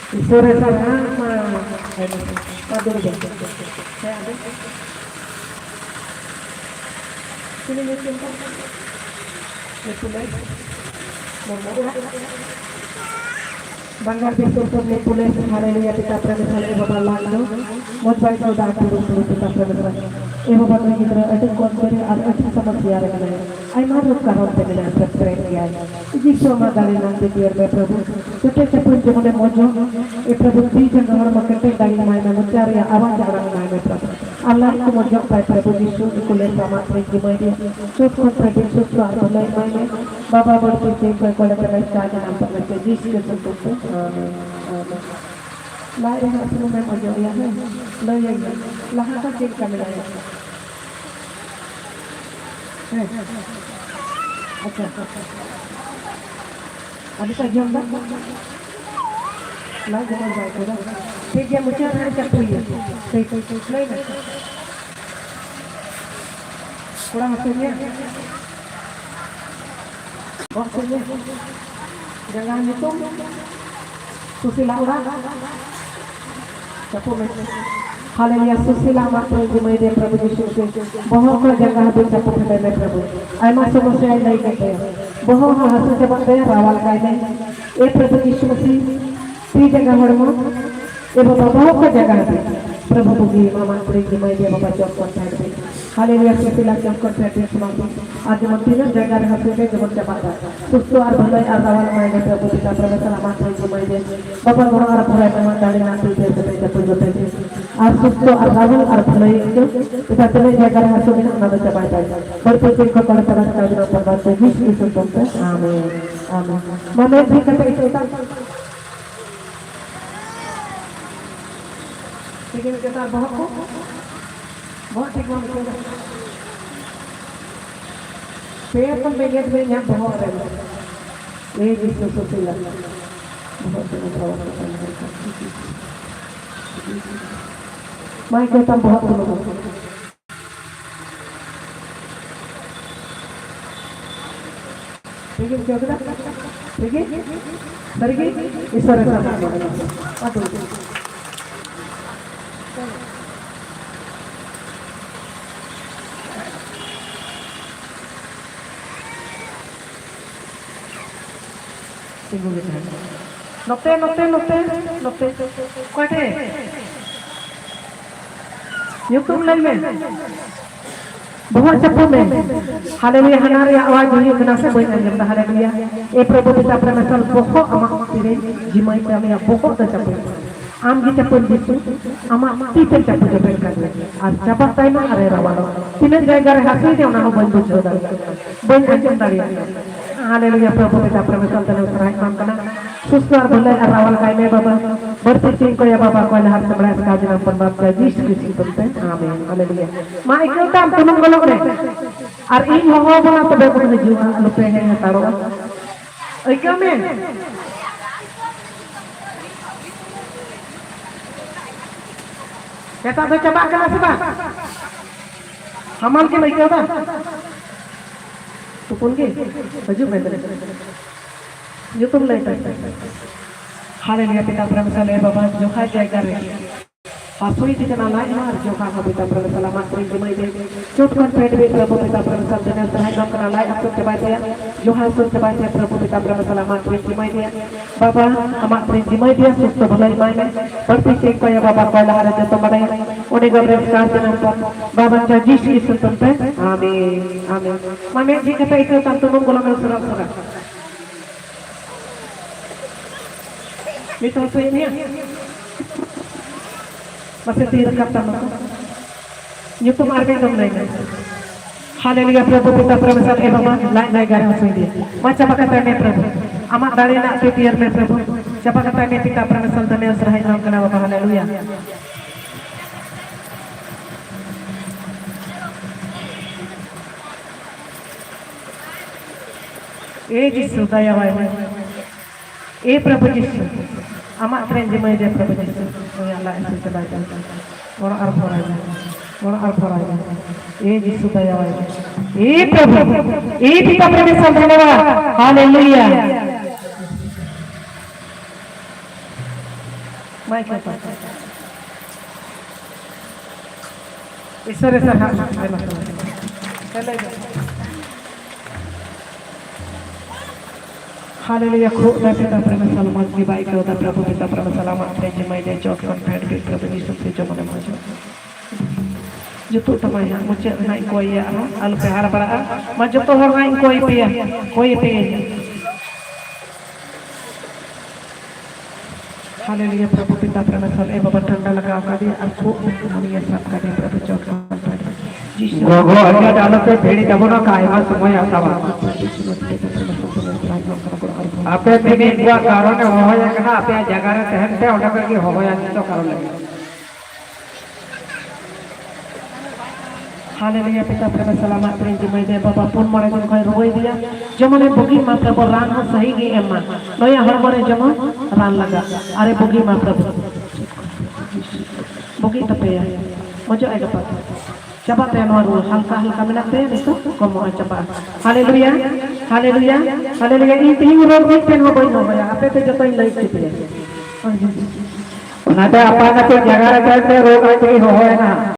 Sore sama aduh deh. Saya ada sini nyusun kan. Nyusun lagi. Bangar ditutup ni tulis haleluya kita pramesal eba balalo mod bai sauda turun turun kita pramesal eba balalo kita ada konferi ada समस्या रखना है आई मार रूप कारण पे मिला subscribe किया है जी सो मादाली नाम दे दियर में प्रभु छोटे छोटे जमुने मौजो ये प्रभु तीज नहर मकटे दाई माय में मुचार या आवाज आ रहा है प्रभु अल्लाह को मौजो पाए प्रभु यीशु को ले समात में की मैं सुख कंट्रेक्ट सुख स्वार भलाई मैं बाबा बढ़ती से कोई कोई तरह का नाम पर के जीस के संतोष आमीन आमीन लाए रहा सुनो मैं मौजो या है ले ये लहा का चेक कर मिला अच्छा अभी तक जम ना ला जमा जाए पूरा ठीक है मुझे हर चक हुई है ठीक नहीं ना पूरा हंसने बहुत सही jangan itu susila orang capo में हालेलुया सुशीला मात्र जिम्मे दे प्रभु यीशु के बहुत को जगह पे चप्पू फटे में प्रभु आयमा समस्या नहीं करते बहुत हंस से बनते रावल का नहीं ए प्रभु यीशु मसीह ती जगह हड़मो ए बाबा बहुत को जगह पे प्रभु बुगी मामा प्रे जिम्मे दे बाबा चौक पर बैठे हालेलुया सुशीला चौक पर बैठे समापन आज हम तीन जगह हंस के जब चपाता सुस्त और भलाई और रावल में प्रभु पिता प्रभु सलामत है जिम्मे दे बाबा गुण और भलाई में डाली ना तू दे चप्पू जोते और सुस्त और रावल और भलाई के पिता चले जगह हंस के ना चपाता बढ़ते दिन को कर तरह का दिन पर बात है यीशु के नाम से आमीन आमीन मने भी कहते हैं लेकिन कहता बहुत ठीक बात है पेड़ पर बेगेट में यहाँ बहुत है ये जिसको सोचेगा बहुत मैं कहता बहुत ठीक है क्या होगा ठीक है सरिगे ईश्वर का नाम नोटे नोटे नोटे नोटे कोटे यूट्यूब लाइव में बहुत चप्पू में हालेलुया हनारे आवाज हुई बिना से कोई नहीं जानता हालेलुया ए प्रभु पिता परमेश्वर बहुत अमा तेरे जिमाई पे हमें बहुत चप्पू आम की चप्पू जीतू अमा तीते चप्पू जो पेट कर ले आज चप्पू टाइम अरे रावालो तीन जगह रे हाथी दे उना बंद जो दाल बंद अंजन दालिया हालेलुया प्रभु पिता परमेश्वर तेरे सराय काम करना सुस्त और भलाई और रावल काय में बाबा बढ़ती चीन को या बाबा को हर सबड़ा का नाम पर बाप का यीशु क्रिस्ट तुमते आमीन हालेलुया मां एकलता तुम गलो रे और इन हो बना तो बेको ने जीवा लुपे है तारो ऐका में कहता तो चबा करा सबा हमाल के लइका बा तो कौन के हजू में यूट्यूब लाइव हालेलुया पिता परमेश्वर ए बाबा जो खा जाएगा रे हासुई जितना लाइन मार जो खा पिता परमेश्वर सलामत प्रेम जिम्मे दे चोट कर पेट भी प्रभु पिता परमेश्वर देने सहाय नाम करा लाइन अक्सर के बाद जो हाल सुन के बाद प्रभु पिता परमेश्वर सलामत प्रेम जिम्मे दे बाबा हमार प्रेम जिम्मे दे सुस्त भलाई माय में बढ़ती से को या बाबा को लहर दे तो बड़े उन्हें गब्रेल कार जन्म पर बाबा का यीशु की सुनते आमीन आमीन माने जी कहता है तो तुम बोलो मैं सुरा सुरा Itu ini ya. Masih direkam sama. YouTube arke dong naik. Haleluya Prabhu Pitta Permesar Bapa naik garam sendiri. Macam apa katanya Prabhu? Amat dari nak tiar me Prabhu. Siapa katanya Pitta Permesar dan yang serahin dalam nama Bapa Haleluya. Yesus daya wahai. Prabhu Yesus. Amat keren jemaah dia Prabhu Yesus. Ya Allah itu sebaikan. Orang arboranya. Orang arboranya. Yesus daya wahai. Prabhu. Pitta Permesar धन्यवाद. Haleluya. Mai ke pa. Isore sa ha ai ma. Chale. Haleluya खुदा पिता प्रेम सलामत की by के उदा प्रभु पिता प्रेम सलामत रे जमाई दे चौक on पैड के प्रभु यीशु से जो मने मजो जुतो तमाय मुझे नाई कोई या आलू पे हार बरा मा जुतो हर नाई कोई पे हालेलुया प्रभु पिता प्रेम सलामत ए बाबा ठंडा लगा का दिया और खूब दुनिया सब का दे प्रभु चौक on पैड यीशु गोगो अन्य डालो पे भेड़ी दबोना कायमा समय आता बा आपे तेने बुआ कारण ने होया कना आपे जगह रे तहन पे ओटा करके होया तो कारण लगे हालेलुया पिता प्रभु सलामत प्रेम जिमय दे बाबा पुन मरे दिन कोई रोई दिया जमने बुगी मा प्रभु रान हो सही गे एमा नया हर मरे जम रान लगा अरे बुगी मा प्रभु बुगी तपे मजो आएगा पता coba tenor hangka menate itu komo coba haleluya haleluya haleluya inti urut pen ho boy no ya ape te jotoin lai chipe nate apa na te jaga re te roga te ho na